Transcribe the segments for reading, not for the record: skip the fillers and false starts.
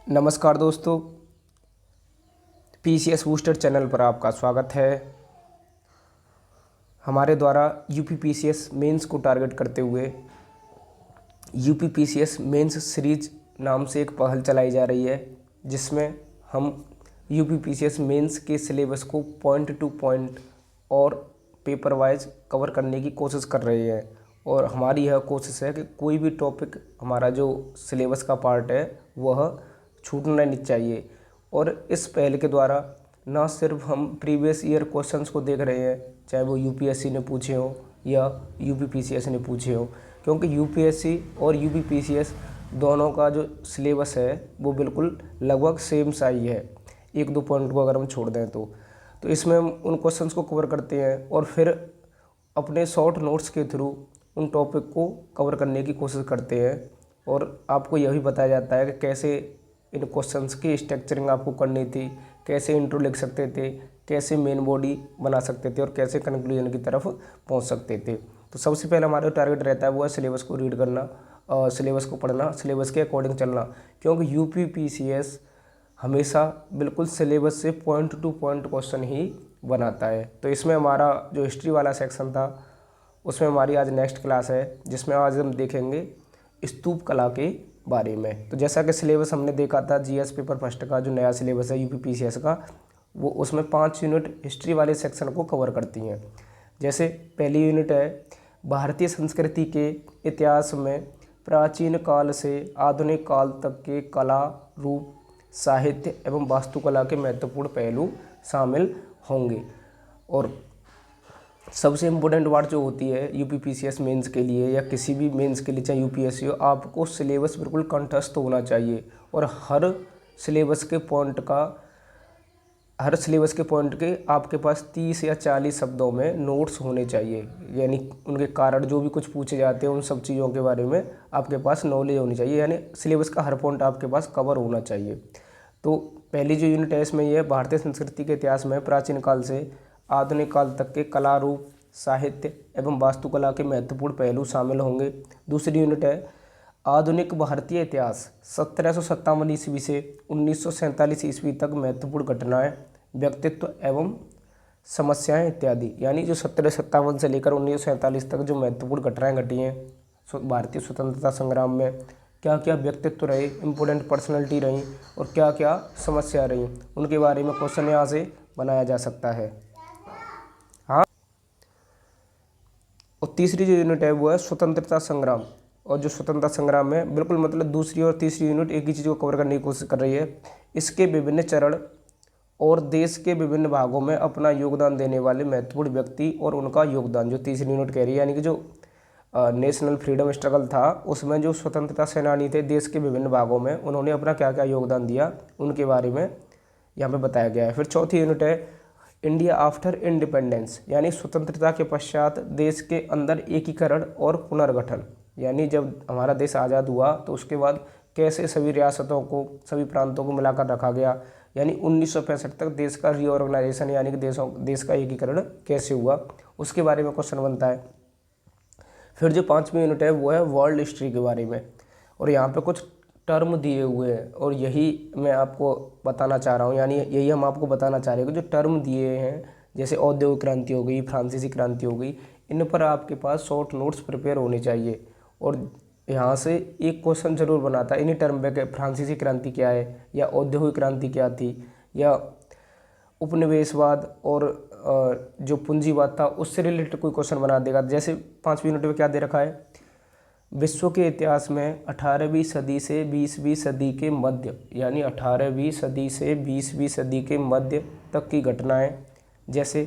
नमस्कार दोस्तों, PCS booster channel पर आपका स्वागत है। हमारे द्वारा यूपी पीसीएस मेंस को टारगेट करते हुए यूपी पीसीएस मेंस सीरीज नाम से एक पहल चलाई जा रही है, जिसमें हम यूपी पीसीएस मेंस के सिलेबस को पॉइंट टू पॉइंट और पेपर वाइज कवर करने की कोशिश कर रहे हैं। और हमारी यह कोशिश है कि कोई भी टॉपिक हमारा जो सिलेबस का पार्ट है वह छूटना नहीं चाहिए। और इस पहल के द्वारा ना सिर्फ हम प्रीवियस ईयर क्वेश्चंस को देख रहे हैं, चाहे वो यूपीएससी ने पूछे हो या यूपी पीसीएस ने पूछे हो, क्योंकि यूपीएससी और यूपी पीसीएस दोनों का जो सिलेबस है वो बिल्कुल लगभग सेम सा ही है। एक दो पॉइंट को अगर हम छोड़ दें तो इसमें हम उन क्वेश्चंस को कवर करते हैं और फिर अपने शॉर्ट नोट्स के थ्रू उन टॉपिक को कवर करने की कोशिश करते हैं। और आपको यह भी बताया जाता है कि कैसे इन क्वेश्चंस की स्ट्रक्चरिंग आपको करनी थी, कैसे इंट्रो लिख सकते थे, कैसे मेन बॉडी बना सकते थे और कैसे कंक्लूजन की तरफ पहुंच सकते थे। तो सबसे पहले हमारा टारगेट रहता है वो है सिलेबस को रीड करना, सिलेबस को पढ़ना, सिलेबस के अकॉर्डिंग चलना, क्योंकि यूपी पीसीएस हमेशा बिल्कुल सिलेबस से पॉइंट टू पॉइंट क्वेश्चन ही बनाता है। तो इसमें हमारा जो हिस्ट्री वाला सेक्शन था उसमें हमारी आज नेक्स्ट क्लास है, जिसमें आज हम देखेंगे स्तूप कला के बारे में। तो जैसा कि सिलेबस हमने देखा था जीएस पेपर फर्स्ट का जो नया सिलेबस है यूपी पीसीएस का, वो उसमें 5 यूनिट हिस्ट्री वाले सेक्शन को कवर करती हैं। जैसे पहली यूनिट है भारतीय संस्कृति के इतिहास में प्राचीन काल से आधुनिक काल तक के कला, रूप, साहित्य एवं वास्तुकला के महत्वपूर्ण पहलू शामिल होंगे। और सबसे इम्पोर्टेंट बात जो होती है यूपी पीसीएस मेंस के लिए या किसी भी मेंस के लिए, चाहे यूपीएससी हो, आपको सिलेबस बिल्कुल कंठस्थ होना चाहिए। और हर सिलेबस के पॉइंट के आपके पास 30 या 40 शब्दों में नोट्स होने चाहिए, यानी उनके कारण जो भी कुछ पूछे जाते हैं उन सब चीज़ों के बारे में आपके पास नॉलेज होनी चाहिए, यानी सिलेबस का हर पॉइंट आपके पास कवर होना चाहिए। तो पहली जो यूनिट है इसमें यह भारतीय संस्कृति के इतिहास में प्राचीन काल से आधुनिक काल तक के कला, रूप, साहित्य एवं वास्तुकला के महत्वपूर्ण पहलू शामिल होंगे। दूसरी यूनिट है आधुनिक भारतीय इतिहास 1757 ईस्वी से 1947 ईस्वी तक महत्वपूर्ण घटनाएं, व्यक्तित्व एवं समस्याएं इत्यादि, यानी जो 1757 से लेकर 1947 तक जो महत्वपूर्ण घटनाएं घटी हैं भारतीय स्वतंत्रता संग्राम में, क्या क्या व्यक्तित्व रहे, इम्पोर्टेंट पर्सनैलिटी रही और क्या क्या समस्या रही, उनके बारे में क्वेश्चन यहाँ से बनाया जा सकता है। हाँ, और तीसरी जो यूनिट है वो है स्वतंत्रता संग्राम। और जो स्वतंत्रता संग्राम है बिल्कुल मतलब दूसरी और तीसरी यूनिट एक ही चीज़ को कवर करने की कोशिश कर रही है। इसके विभिन्न चरण और देश के विभिन्न भागों में अपना योगदान देने वाले महत्वपूर्ण व्यक्ति और उनका योगदान, जो तीसरी यूनिट कह रही है, यानी कि जो नेशनल फ्रीडम स्ट्रगल था उसमें जो स्वतंत्रता सेनानी थे देश के विभिन्न भागों में, उन्होंने अपना क्या क्या योगदान दिया उनके बारे में यहाँ पे बताया गया है। फिर चौथी यूनिट है इंडिया आफ्टर इंडिपेंडेंस, यानी स्वतंत्रता के पश्चात देश के अंदर एकीकरण और पुनर्गठन, यानी जब हमारा देश आज़ाद हुआ तो उसके बाद कैसे सभी रियासतों को, सभी प्रांतों को मिलाकर रखा गया, यानी 1965 तक देश का रीऑर्गेनाइजेशन, यानी कि देश का एकीकरण कैसे हुआ, उसके बारे में क्वेश्चन बनता है। फिर जो 5वीं यूनिट है वो है वर्ल्ड हिस्ट्री के बारे में, और यहाँ पे कुछ टर्म दिए हुए हैं और यही मैं आपको बताना चाह रहा हूँ, यानी यही हम आपको बताना चाह रहे हैं कि जो टर्म दिए हैं, जैसे औद्योगिक क्रांति हो गई, फ्रांसीसी क्रांति हो गई, इन पर आपके पास शॉर्ट नोट्स प्रिपेयर होने चाहिए। और यहाँ से एक क्वेश्चन जरूर बनाता है इन्हीं टर्म पे, फ्रांसीसी क्रांति क्या है, या औद्योगिक क्रांति क्या थी, या उपनिवेशवाद और जो पूंजीवाद था उससे रिलेटेड कोई क्वेश्चन बना देगा। जैसे 5वीं यूनिट में क्या दे रखा है, विश्व के इतिहास में 18वीं सदी से 20वीं सदी के मध्य, यानी 18वीं सदी से 20वीं सदी के मध्य तक की घटनाएं, जैसे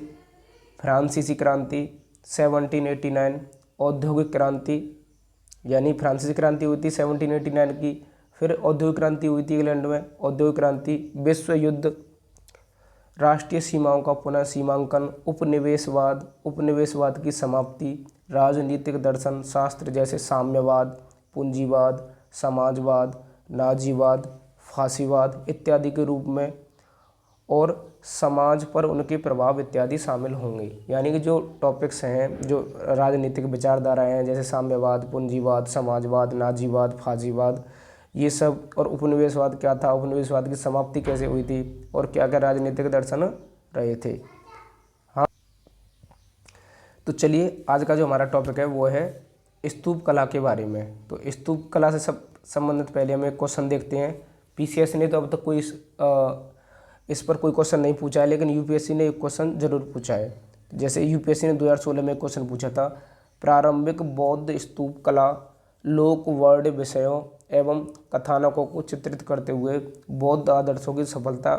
फ्रांसीसी क्रांति 1789, औद्योगिक क्रांति, यानी फ्रांसीसी क्रांति हुई थी 1789 की, फिर औद्योगिक क्रांति हुई थी इंग्लैंड में, औद्योगिक क्रांति, विश्व युद्ध, राष्ट्रीय सीमाओं का पुनः सीमांकन, उपनिवेशवाद की समाप्ति, राजनीतिक दर्शन शास्त्र जैसे साम्यवाद, पूंजीवाद, समाजवाद, नाजीवाद, फासीवाद इत्यादि के रूप में, और समाज पर उनके प्रभाव इत्यादि शामिल होंगे। यानी कि जो टॉपिक्स हैं, जो राजनीतिक विचारधाराएं हैं, जैसे साम्यवाद, पूंजीवाद, समाजवाद, नाजीवाद, फासीवाद, ये सब, और उपनिवेशवाद क्या था, उपनिवेशवाद की समाप्ति कैसे हुई थी, और क्या क्या राजनीतिक दर्शन रहे थे। हाँ, तो चलिए आज का जो हमारा टॉपिक है वो है स्तूप कला के बारे में। तो स्तूप कला से सब संबंधित पहले हम एक क्वेश्चन देखते हैं। पीसीएस ने तो अब तक कोई इस पर कोई क्वेश्चन नहीं पूछा है, लेकिन यूपीएससी ने एक क्वेश्चन जरूर पूछा है। जैसे यूपीएससी ने 2016 में एक क्वेश्चन पूछा था, प्रारंभिक बौद्ध स्तूप कला लोक वर्ड विषयों एवं कथानकों को चित्रित करते हुए बौद्ध आदर्शों की सफलता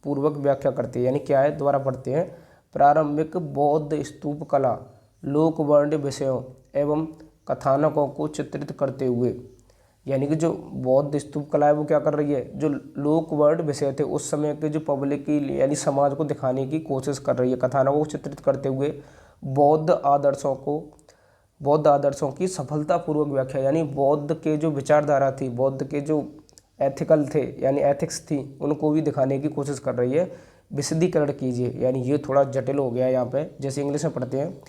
पूर्वक व्याख्या करती है। यानी क्या है, दोबारा पढ़ते हैं। प्रारंभिक बौद्ध स्तूप कला लोक वर्ण विषयों एवं कथानकों को चित्रित करते हुए, यानी कि जो बौद्ध स्तूप कला है वो क्या कर रही है, जो लोक वर्ण विषय थे उस समय के जो पब्लिक की यानी समाज को दिखाने की कोशिश कर रही है, कथानकों को चित्रित करते हुए बौद्ध आदर्शों की सफलतापूर्वक व्याख्या, यानी बौद्ध के जो विचारधारा थी, बौद्ध के जो एथिकल थे यानी एथिक्स थी, उनको भी दिखाने की कोशिश कर रही है। विशदीकरण कीजिए, यानी ये थोड़ा जटिल हो गया यहाँ पे, जैसे इंग्लिश में पढ़ते हैं।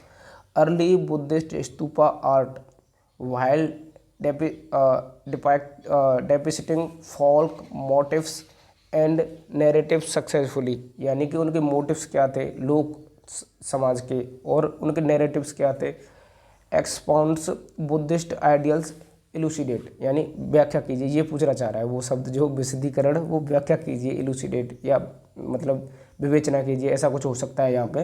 Early Buddhist stupa art while depicting folk motifs and narrative successfully, यानी कि उनके मोटिव्स क्या थे लोक समाज के, और उनके नैरेटिव्स क्या थे, एक्सपाउंड्स बुद्धिस्ट आइडियल्स इलूसिडेट, यानी व्याख्या कीजिए, ये पूछना चाह रहा है वो शब्द जो विशदीकरण, वो व्याख्या कीजिए, इलूसिडेट या मतलब विवेचना कीजिए, ऐसा कुछ हो सकता है यहाँ पे।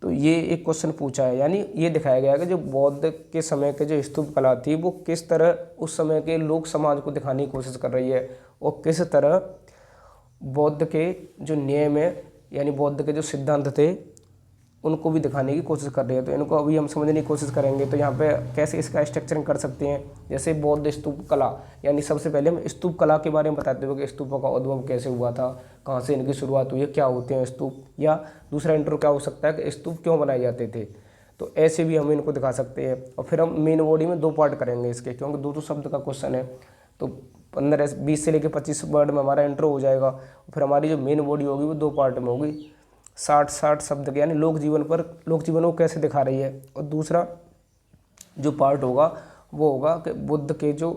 तो ये एक क्वेश्चन पूछा है, यानी ये दिखाया गया है कि जो बौद्ध के समय के जो स्तूप कला थी वो किस तरह उस समय के लोक समाज को दिखाने की कोशिश कर रही है, और किस तरह बौद्ध के जो नियम है यानी बौद्ध के जो सिद्धांत थे उनको भी दिखाने की कोशिश कर रही है। तो इनको अभी हम समझने की कोशिश करेंगे। तो यहाँ पे कैसे इसका स्ट्रक्चरिंग कर सकते हैं, जैसे बौद्ध स्तूप कला, यानी सबसे पहले हम स्तूप कला के बारे में बताते हुए कि स्तूपों का उद्भव कैसे हुआ था, कहाँ से इनकी शुरुआत हुई है, क्या होते हैं स्तूप, या दूसरा इंट्रो क्या हो सकता है कि स्तूप क्यों बनाए जाते थे। तो ऐसे भी हम इनको दिखा सकते हैं। और फिर हम मेन बॉडी में 2 पार्ट करेंगे इसके, क्योंकि 2 शब्द का क्वेश्चन है, तो 15-20 से लेकर 25 वर्ड में हमारा इंट्रो हो जाएगा। फिर हमारी जो मेन बॉडी होगी वो 2 पार्ट में होगी, 60 शब्द के, यानी लोक जीवन को कैसे दिखा रही है। और दूसरा जो पार्ट होगा वो होगा कि बुद्ध के जो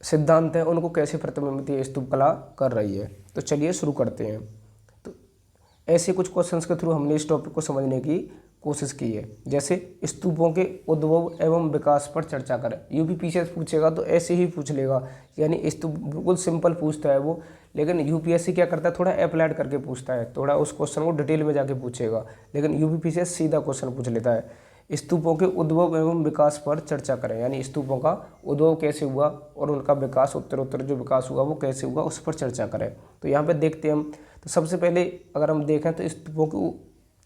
सिद्धांत हैं उनको कैसे प्रतिबिंबित ये स्तूप कला कर रही है। तो चलिए शुरू करते हैं। तो ऐसे कुछ क्वेश्चंस के थ्रू हमने इस टॉपिक को समझने की कोशिश की है। जैसे स्तूपों के उद्भव एवं विकास पर चर्चा करें, यूपीपीसीएस पूछेगा तो ऐसे ही पूछ लेगा, यानी स्तूप बिल्कुल सिंपल पूछता है वो, लेकिन यूपीएससी क्या करता है, थोड़ा अप्लाइड करके पूछता है, थोड़ा उस क्वेश्चन को डिटेल में जाके पूछेगा, लेकिन यूपीपीसीएस सीधा क्वेश्चन पूछ लेता है। स्तूपों के उद्भव एवं विकास पर चर्चा करें, यानी स्तूपों का उद्भव कैसे हुआ और उनका विकास उत्तर जो विकास हुआ वो कैसे हुआ उस पर चर्चा करें। तो यहाँ पे देखते हैं हम। तो सबसे पहले अगर हम देखें तो स्तूपों की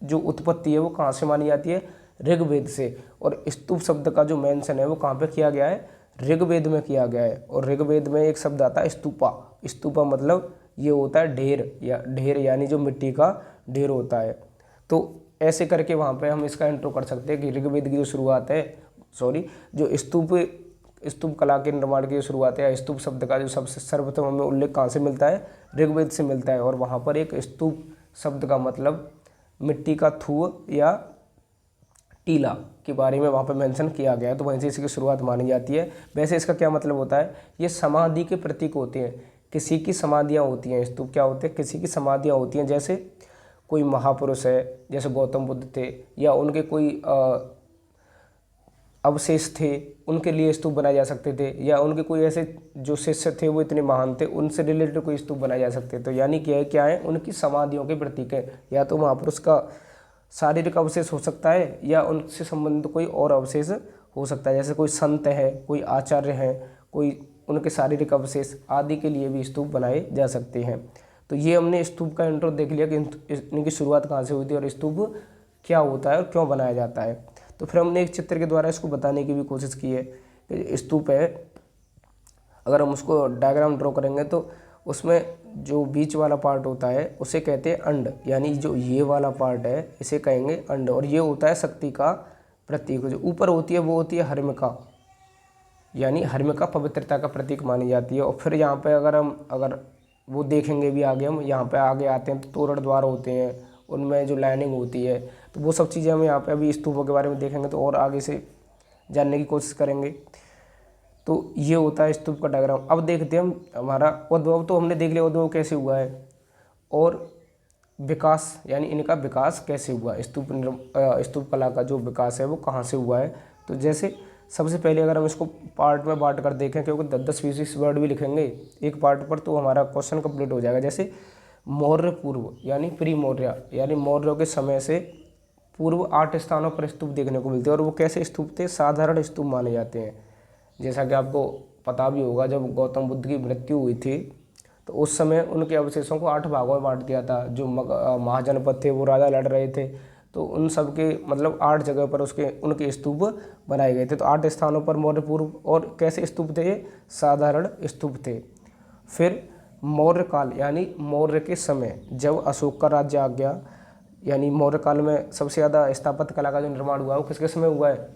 जो उत्पत्ति है वो कहाँ से मानी जाती है, ऋग्वेद से। और स्तूप शब्द का जो मेंशन है वो कहाँ पे किया गया है, ऋग्वेद में किया गया है। और ऋग्वेद में एक शब्द आता है स्तूपा। स्तूपा मतलब ये होता है ढेर, या ढेर यानी जो मिट्टी का ढेर होता है। तो ऐसे करके वहाँ पे हम इसका इंट्रो कर सकते हैं कि ऋग्वेद की जो शुरुआत है, जो स्तूप कला के निर्माण की जो शुरुआत है, स्तूप शब्द का जो सबसे सर्वप्रथम हमें उल्लेख कहाँ से मिलता है, ऋग्वेद से मिलता है। और वहाँ पर एक स्तूप शब्द का मतलब मिट्टी का थूह या टीला के बारे में वहाँ पर मेंशन किया गया है, तो वहीं से इसकी शुरुआत मानी जाती है। वैसे इसका क्या मतलब होता है, ये समाधि के प्रतीक होते हैं, किसी की समाधियाँ होती हैं। स्तूप क्या होते हैं, किसी की समाधियाँ होती हैं, जैसे कोई महापुरुष है, जैसे गौतम बुद्ध थे, या उनके कोई अवशेष थे, उनके लिए स्तूप बनाए जा सकते थे, या उनके कोई ऐसे जो शिष्य थे वो इतने महान थे, उनसे रिलेटेड कोई स्तूप बनाए जा सकते। तो यानी क्या है उनकी समाधियों के प्रतीक है, या तो महापुरुष का शारीरिक अवशेष हो सकता है या उनसे संबंधित कोई और अवशेष हो सकता है, जैसे कोई संत है, कोई आचार्य हैं, कोई उनके शारीरिक अवशेष आदि के लिए भी स्तूप बनाए जा सकते हैं। तो ये हमने स्तूप का इंट्रो देख लिया कि इनकी शुरुआत कहाँ से हुई थी और स्तूप क्या होता है और क्यों बनाया जाता है। तो फिर हमने एक चित्र के द्वारा इसको बताने की भी कोशिश की है कि स्तूप है, अगर हम उसको डायग्राम ड्रॉ करेंगे तो उसमें जो बीच वाला पार्ट होता है उसे कहते हैं अंड, यानी जो ये वाला पार्ट है इसे कहेंगे अंड, और ये होता है शक्ति का प्रतीक। जो ऊपर होती है वो होती है हर्मिका, यानी हर्मिका पवित्रता का प्रतीक मानी जाती है। और फिर यहाँ पे अगर वो देखेंगे भी आगे, हम यहाँ पे आगे आते हैं तो तोरण द्वार होते हैं, उनमें जो लाइनिंग होती है, तो वो सब चीज़ें हम यहाँ पे अभी स्तूपों के बारे में देखेंगे तो और आगे से जानने की कोशिश करेंगे। तो ये होता है स्तूप का डायग्राम। अब देखते हैं हम हमारा उद्भव, तो हमने देख लिया उद्भव कैसे हुआ है और विकास यानी इनका विकास कैसे हुआ, स्तूप कला का जो विकास है वो कहाँ से हुआ है। तो जैसे सबसे पहले अगर हम इसको पार्ट में बांट कर देखें, क्योंकि 10-20 वर्ड भी लिखेंगे एक पार्ट पर तो हमारा क्वेश्चन कंप्लीट हो जाएगा। जैसे मौर्य पूर्व यानी प्री मौर्य, यानी मौर्यों के समय से पूर्व 8 स्थानों पर स्तूप देखने को मिलते हैं। और वो कैसे स्तूप थे, साधारण स्तूप माने जाते हैं। जैसा कि आपको पता भी होगा, जब गौतम बुद्ध की मृत्यु हुई थी तो उस समय उनके अवशेषों को 8 भागों में बांट दिया था। जो महाजनपद थे वो राजा लड़ रहे थे, तो उन सब के मतलब 8 जगह पर उनके स्तूप बनाए गए थे। तो 8 स्थानों पर मौर्य पूर्व, और कैसे स्तूप थे ये, साधारण स्तूप थे। फिर मौर्य काल यानी मौर्य के समय, जब अशोक का राज्य आ गया, यानी मौर्य काल में सबसे ज़्यादा स्थापत्य कला का जो निर्माण हुआ है वो किसके समय हुआ है,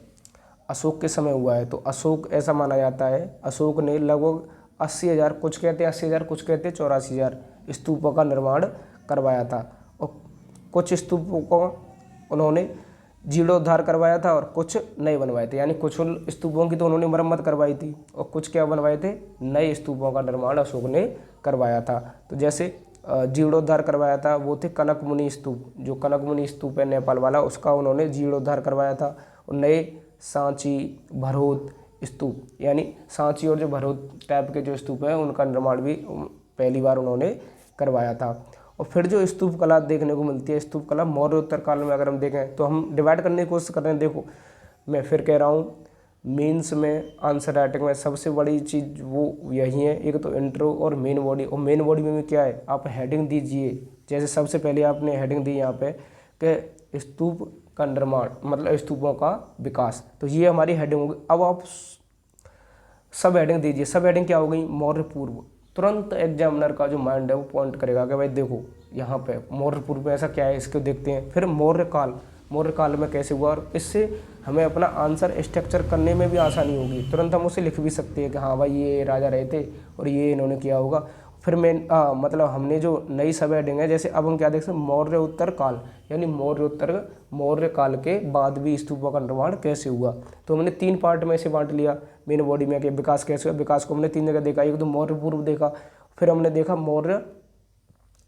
अशोक के समय हुआ है। तो अशोक, ऐसा माना जाता है अशोक ने लगभग 80,000, कुछ कहते हैं 80,000, कुछ कहते हैं 84,000 स्तूपों का निर्माण करवाया था। और कुछ स्तूपों को उन्होंने जीर्णोद्धार करवाया था और कुछ नए बनवाए थे। यानी कुछ स्तूपों की तो उन्होंने मरम्मत करवाई थी और कुछ क्या बनवाए थे, नए स्तूपों का निर्माण अशोक ने करवाया था। तो जैसे जीर्णोद्धार करवाया था वो थे कनक मुनि स्तूप, जो कनक मुनि स्तूप है नेपाल वाला, उसका उन्होंने जीर्णोद्धार करवाया था। और नए सांची, भरोत स्तूप, यानी सांची और जो भरोत टाइप के जो स्तूप हैं उनका निर्माण भी पहली बार उन्होंने करवाया था। और फिर जो स्तूप कला देखने को मिलती है, स्तूप कला मौर्योत्तर काल में अगर हम देखें तो हम डिवाइड करने की कोशिश कर रहे हैं। देखो मैं फिर कह रहा हूँ, मेंस में आंसर राइटिंग में सबसे बड़ी चीज़ वो यही है, एक तो इंट्रो और मेन बॉडी। और मेन बॉडी में भी क्या है, आप हेडिंग दीजिए। जैसे सबसे पहले आपने हेडिंग दी यहाँ पे कि स्तूप का निर्माण, मतलब स्तूपों का विकास, तो ये हमारी हेडिंग होगी। अब आप सब हेडिंग दीजिए। सब हेडिंग क्या हो गई, मौर्य पूर्व। तुरंत एग्जामिनर का जो माइंड है वो पॉइंट करेगा कि भाई देखो यहाँ पे मौर्य पूर्व में ऐसा क्या है, इसको देखते हैं। फिर मौर्य काल, मौर्य काल में कैसे हुआ, और इससे हमें अपना आंसर स्ट्रक्चर करने में भी आसानी होगी। तुरंत हम उसे लिख भी सकते हैं कि हाँ भाई ये राजा रहे थे और ये इन्होंने किया होगा। फिर मतलब हमने जो नई सब हेडिंग है, जैसे अब हम क्या देख सकते हैं, मौर्य उत्तर काल, यानी मौर्य काल के बाद भी स्तूपों का निर्माण कैसे हुआ। तो हमने 3 पार्ट में इसे बांट लिया मेन बॉडी में कि विकास कैसे हुआ। विकास को हमने 3 जगह देखा, एक तो मौर्य पूर्व देखा, फिर हमने देखा मौर्य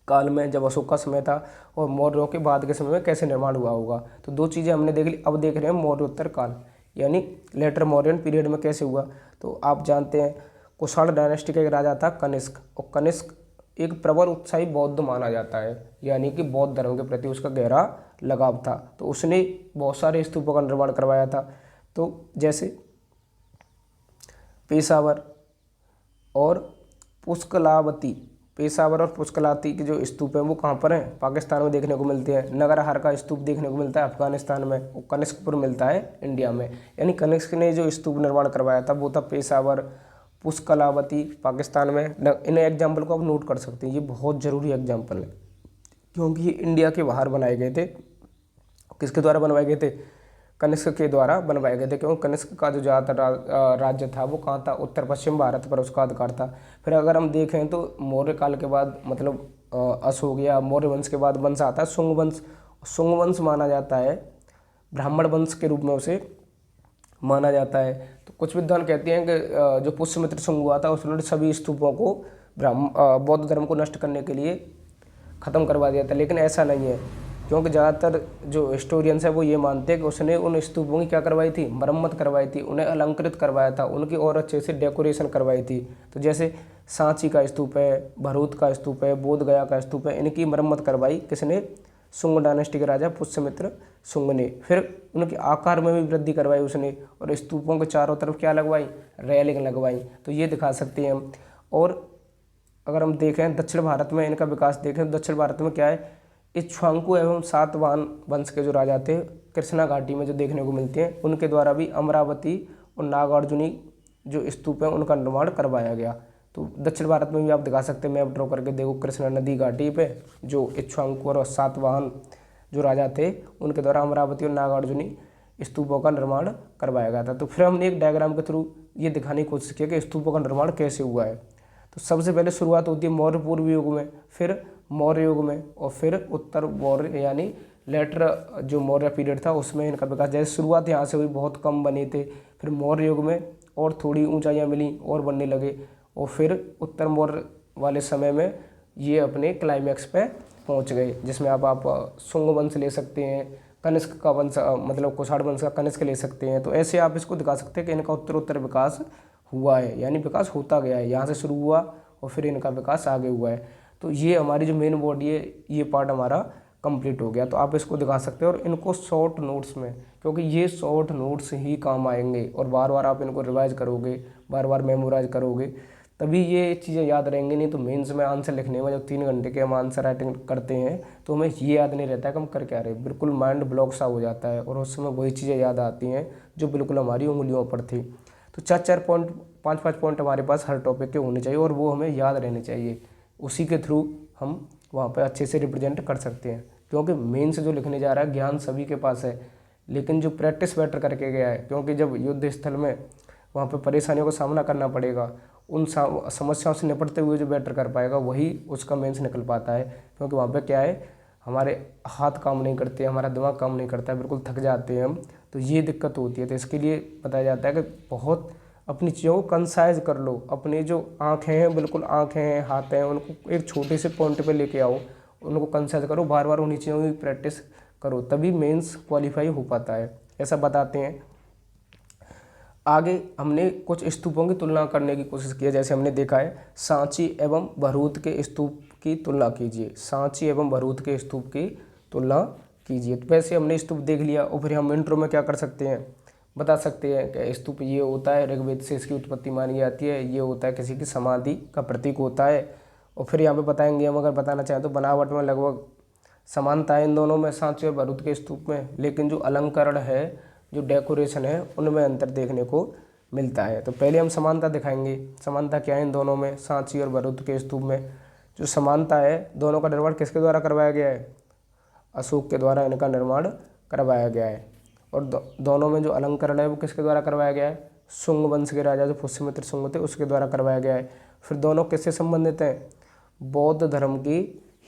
काल में जब अशोक का समय था, और मौर्यों के बाद के समय में कैसे निर्माण हुआ होगा। तो 2 चीज़ें हमने देख ली। अब देख रहे हैं मौर्योत्तर काल, यानी लेटर मौर्यन पीरियड में कैसे हुआ। तो आप जानते हैं कुषाण डायनेस्टी का एक राजा था कनिष्क, और कनिष्क एक प्रबल उत्साही बौद्ध माना जाता है, यानी कि बौद्ध धर्म के प्रति उसका गहरा लगाव था। तो उसने बहुत सारे स्तूपों का निर्माण करवाया था। तो जैसे पेशावर और पुष्कलावती, पेशावर और पुष्कलावती के जो स्तूप हैं वो कहाँ पर हैं, पाकिस्तान में देखने को मिलते हैं। नगरहार का स्तूप देखने को मिलता है अफगानिस्तान में, और कनिष्कपुर मिलता है इंडिया में। यानी कनिष्क ने जो स्तूप निर्माण करवाया था वो था पेशावर, पुष्कलावती पाकिस्तान में। इन एग्जाम्पल को आप नोट कर सकते हैं, ये बहुत ज़रूरी एग्जाम्पल है क्योंकि ये इंडिया के बाहर बनाए गए थे। किसके द्वारा बनवाए गए थे, कनिष्क के द्वारा बनवाए गए थे, क्योंकि कनिष्क का जो ज़्यादातर राज्य था वो कहाँ था, उत्तर पश्चिम भारत पर उसका अधिकार था। फिर अगर हम देखें तो मौर्य काल के बाद मतलब अशोक या मौर्य वंश के बाद वंश आता है शुंग वंश। शुंग वंश माना जाता है ब्राह्मण वंश के रूप में उसे माना जाता है। तो कुछ विद्वान कहते हैं कि जो पुष्यमित्र शुंग हुआ था उसने सभी स्तूपों को बौद्ध धर्म को नष्ट करने के लिए ख़त्म करवा दिया था, लेकिन ऐसा नहीं है, क्योंकि ज़्यादातर जो हिस्टोरियंस है वो ये मानते हैं कि उसने उन स्तूपों की क्या करवाई थी, मरम्मत करवाई थी, उन्हें अलंकृत करवाया था, उनकी और अच्छे से डेकोरेशन करवाई थी। तो जैसे सांची का स्तूप है, भरूच का स्तूप है, बोध गया का स्तूप है, इनकी मरम्मत करवाई किसने, शुंग डायनेस्टी के राजा पुष्यमित्र शुंग ने। फिर उनके आकार में भी वृद्धि करवाई उसने, और स्तूपों के चारों तरफ क्या लगवाई, रेलिंग लगवाई। तो ये दिखा सकते हैं हम। और अगर हम देखें दक्षिण भारत में इनका विकास देखें तो दक्षिण भारत में क्या है, इक्ष्वाकु एवं सातवाहन वंश के जो राजा थे कृष्णा घाटी में जो देखने को मिलते हैं, उनके द्वारा भी अमरावती और नागार्जुनी जो स्तूप हैं उनका निर्माण करवाया गया। तो दक्षिण भारत में भी आप दिखा सकते हैं, मैप ड्रॉ करके देखो, कृष्णा नदी घाटी पे जो इक्ष्वाकु और सातवाहन जो राजा थे उनके द्वारा अमरावती और नागार्जुनी स्तूपों का निर्माण करवाया गया था। तो फिर हमने एक डायग्राम के थ्रू ये दिखाने की कोशिश की कि स्तूपों का निर्माण कैसे हुआ है। तो सबसे पहले शुरुआत होती है मौर्य पूर्व युग में, फिर मौर्य युग में, और फिर उत्तर मौर्य यानी लेटर जो मौर्य पीरियड था उसमें इनका विकास। जैसे शुरुआत यहाँ से हुई, बहुत कम बने थे, फिर मौर्य युग में और थोड़ी ऊंचाइयां मिली और बनने लगे, और फिर उत्तर मौर्य वाले समय में ये अपने क्लाइमैक्स पे पहुंच गए, जिसमें आप शुंग वंश ले सकते हैं, कनिष्क का वंश मतलब कुषाण वंश का कनिष्क ले सकते हैं। तो ऐसे आप इसको दिखा सकते हैं कि इनका उत्तरोत्तर विकास हुआ है, यानी विकास होता गया है, यहाँ से शुरू हुआ और फिर इनका विकास आगे हुआ है। तो ये हमारी जो मेन बॉडी है, ये पार्ट हमारा कंप्लीट हो गया। तो आप इसको दिखा सकते हैं और इनको शॉर्ट नोट्स में, क्योंकि ये शॉर्ट नोट्स ही काम आएंगे और बार बार आप इनको रिवाइज करोगे, बार बार मेमोराइज करोगे, तभी ये चीज़ें याद रहेंगी। नहीं तो मेंस में आंसर लिखने में जब 3 घंटे के हम आंसर राइटिंग करते हैं तो हमें ये याद नहीं रहता है कि हम कर क्या रहे, बिल्कुल माइंड ब्लॉक सा हो जाता है और उस समय वही चीज़ें याद आती हैं जो बिल्कुल हमारी उंगलियों पर थी। तो 4-4 पॉइंट, 5-5 पॉइंट हमारे पास हर टॉपिक के होने चाहिए और वो हमें याद रहने चाहिए। उसी के थ्रू हम वहाँ पर अच्छे से रिप्रेजेंट कर सकते हैं, क्योंकि मेन से जो लिखने जा रहा है ज्ञान सभी के पास है, लेकिन जो प्रैक्टिस बेटर करके गया है, क्योंकि जब युद्ध स्थल में वहाँ पे परेशानियों का सामना करना पड़ेगा, उन समस्याओं से निपटते हुए जो बेटर कर पाएगा वही उसका मेंस निकल पाता है। क्योंकि वहाँ पे क्या है, हमारे हाथ काम नहीं करते, हमारा दिमाग काम नहीं करता है, बिल्कुल थक जाते हैं हम, तो ये दिक्कत होती है। तो इसके लिए बताया जाता है कि बहुत अपनी चीज़ों को कंसाइज कर लो, अपने जो आँखें हैं, बिल्कुल आँखें हैं, हाथ हैं, उनको एक छोटे से पॉइंट पे लेके आओ, उनको कंसाइज करो, बार बार उन्हीं चीज़ों की प्रैक्टिस करो, तभी मेंस क्वालिफाई हो पाता है, ऐसा बताते हैं। आगे हमने कुछ स्तूपों की तुलना करने की कोशिश की है। जैसे हमने देखा है सांची एवं भरूच के स्तूप की तुलना कीजिए, सांची एवं भरूच के स्तूप की तुलना कीजिए। तो वैसे हमने स्तूप देख लिया और फिर हम इंट्रो में क्या कर सकते हैं, बता सकते हैं कि स्तूप ये होता है, ऋग्वेद से इसकी उत्पत्ति मानी जाती है, ये होता है किसी की समाधि का प्रतीक होता है। और फिर यहाँ पे बताएंगे हम, अगर बताना चाहें तो बनावट में लगभग समानता है इन दोनों में, सांची और भरूच के स्तूप में, लेकिन जो अलंकरण है, जो डेकोरेशन है, उनमें अंतर देखने को मिलता है। तो पहले हम समानता दिखाएंगे, समानता क्या है इन दोनों में, सांची और भरूच के स्तूप में। जो समानता है, दोनों का निर्माण किसके द्वारा करवाया गया है, अशोक के द्वारा इनका निर्माण करवाया गया है। और दोनों में जो अलंकरण है वो किसके द्वारा करवाया गया है, शुंग वंश के राजा जो पुष्यमित्र शुंग थे उसके द्वारा करवाया गया है। फिर दोनों किससे संबंधित हैं, बौद्ध धर्म की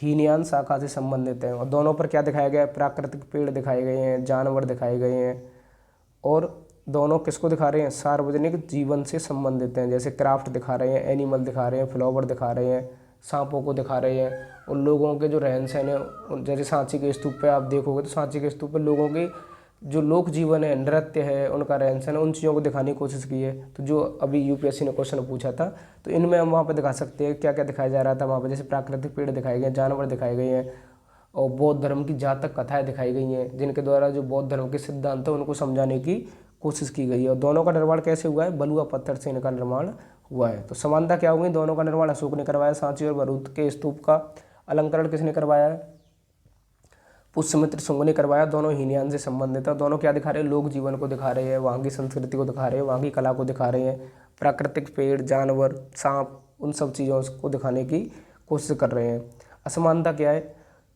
हीनयान शाखा से संबंधित हैं। और दोनों पर क्या दिखाया गया है, प्राकृतिक पेड़ दिखाए गए हैं, जानवर दिखाए गए हैं, और दोनों किसको दिखा रहे हैं, सार्वजनिक जीवन से संबंधित हैं। जैसे क्राफ्ट दिखा रहे हैं, एनिमल दिखा रहे हैं, फ्लावर दिखा रहे हैं, सांपों को दिखा रहे हैं, और लोगों के जो रहन सहन है, जैसे सांची के स्तूप पे आप देखोगे तो सांची के स्तूप पे लोगों के जो लोक जीवन है, नृत्य है, उनका रहन सहन है, उन चीज़ों को दिखाने की कोशिश की है। तो जो अभी यूपीएससी ने क्वेश्चन पूछा था, तो इनमें हम वहाँ पर दिखा सकते हैं क्या क्या दिखाया जा रहा था वहाँ पर। जैसे प्राकृतिक पेड़ दिखाए गए, जानवर दिखाए गए हैं, और बौद्ध धर्म की जातक कथाएं दिखाई गई हैं, जिनके द्वारा जो बौद्ध धर्म के सिद्धांत है उनको समझाने की कोशिश की गई है। और दोनों का निर्माण कैसे हुआ है, बलुआ पत्थर से इनका निर्माण हुआ है। तो समानता क्या होगी, दोनों का निर्माण अशोक ने करवाया, सांची और भरूच के स्तूप का अलंकरण किसने करवाया है, पुष्यमित्र शुंग ने करवाया। दोनों हीनयान से संबंधित है, दोनों क्या दिखा रहे हैं, लोक जीवन को दिखा रहे हैं, वहाँ की संस्कृति को दिखा रहे हैं, वहाँ की कला को दिखा रहे हैं, प्राकृतिक पेड़, जानवर, सांप, उन सब चीज़ों को दिखाने की कोशिश कर रहे हैं। असमानता क्या है,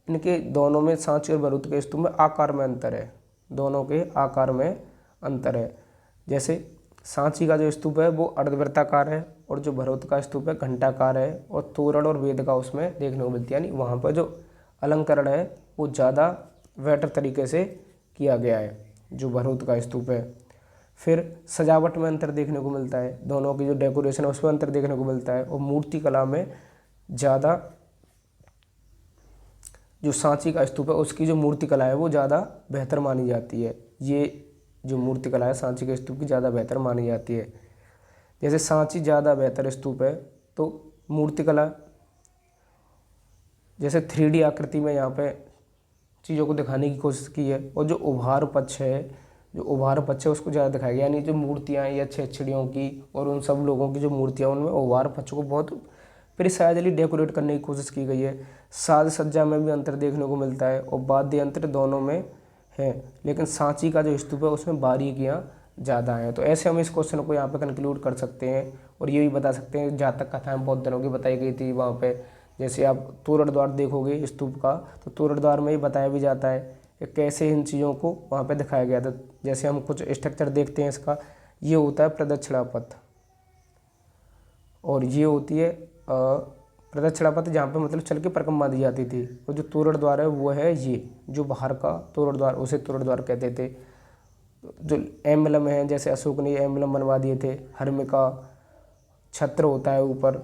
इनके दोनों में, सांची और भरूच के स्तूप में आकार में अंतर है, दोनों के आकार में अंतर है। जैसे सांची का जो स्तूप है वो अर्धवृत्ताकार है, और जो भरूच का स्तूप है घंटाकार है, और तोरण और वेद का उसमें देखने को मिलती है, यानी वहाँ पर जो अलंकरण है वो ज़्यादा बेटर तरीके से किया गया है जो भरूच का स्तूप है। फिर सजावट में अंतर देखने को मिलता है, दोनों की जो डेकोरेशन है उसमें अंतर देखने को मिलता है, और मूर्ति कला में ज़्यादा जो सांची का स्तूप है उसकी जो मूर्ति कला है वो ज़्यादा बेहतर मानी जाती है। ये जो मूर्ति कला है सांची के स्तूप की ज़्यादा बेहतर मानी जाती है। जैसे सांची ज़्यादा बेहतर स्तूप है, तो मूर्ति कला जैसे 3D आकृति में यहाँ पे चीज़ों को दिखाने की कोशिश की है। और जो उभार पक्ष है, जो उभार पक्ष है उसको ज़्यादा दिखाया गया, यानी जो मूर्तियाँ हैं या छेड़ियों की और उन सब लोगों की जो मूर्तियाँ, उनमें उभार पक्ष को बहुत प्रिसाइजली डेकोरेट करने की कोशिश की गई है। साज सज्जा में भी अंतर देखने को मिलता है, और वाद्य यंत्र दोनों में है, लेकिन सांची का जो स्तूप है उसमें बारीकियाँ ज़्यादा हैं। तो ऐसे हम इस क्वेश्चन को यहाँ पे कंक्लूड कर सकते हैं, और ये भी बता सकते हैं जातक कथाएं बौद्ध धर्म की बताई गई थी वहाँ पे। जैसे आप तोरण द्वार देखोगे स्तूप का, तो तोरण द्वार में ही बताया भी जाता है कि कैसे इन चीज़ों को वहाँ पे दिखाया गया था। जैसे हम कुछ स्ट्रक्चर देखते हैं इसका, ये होता है प्रदक्षिणा पथ, और ये होती है प्रदक्षिणा पथ जहाँ पे मतलब चल के परिक्रमा दी जाती थी। और जो तोरण द्वार है वो है ये जो बाहर का तोरण द्वार, उसे तोरण द्वार कहते थे। जो एम्बलम है, जैसे अशोक ने एम्बलम बनवा दिए थे। हर्मिका छत्र होता है ऊपर,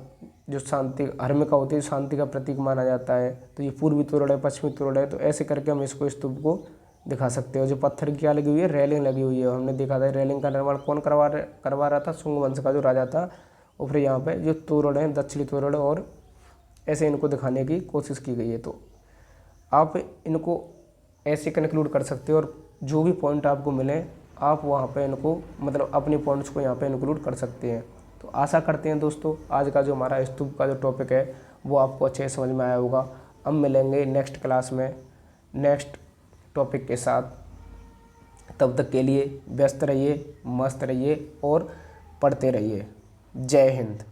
जो शांति, हर्मिका होती है जो शांति का प्रतीक माना जाता है। तो ये पूर्वी तोरण है, पश्चिमी तोरण है। तो ऐसे करके हम इसको स्तूप को दिखा सकते हो। जो पत्थर की क्या लगी हुई है, रेलिंग लगी हुई है। हमने देखा था रेलिंग का निर्माण कौन करवा रहा था, शुंग वंश का जो राजा था। और फिर यहाँ पे जो तोरण है, दक्षिणी तोरण, और ऐसे इनको दिखाने की कोशिश की गई है। तो आप इनको ऐसे कंक्लूड कर सकते हो, और जो भी पॉइंट आपको मिले आप वहाँ पे इनको, मतलब अपने पॉइंट्स को यहाँ पे इंक्लूड कर सकते हैं। तो आशा करते हैं दोस्तों आज का जो हमारा स्तूप का जो टॉपिक है वो आपको अच्छे से समझ में आया होगा। अब मिलेंगे नेक्स्ट क्लास में नेक्स्ट टॉपिक के साथ। तब तक के लिए व्यस्त रहिए, मस्त रहिए और पढ़ते रहिए। जय हिंद।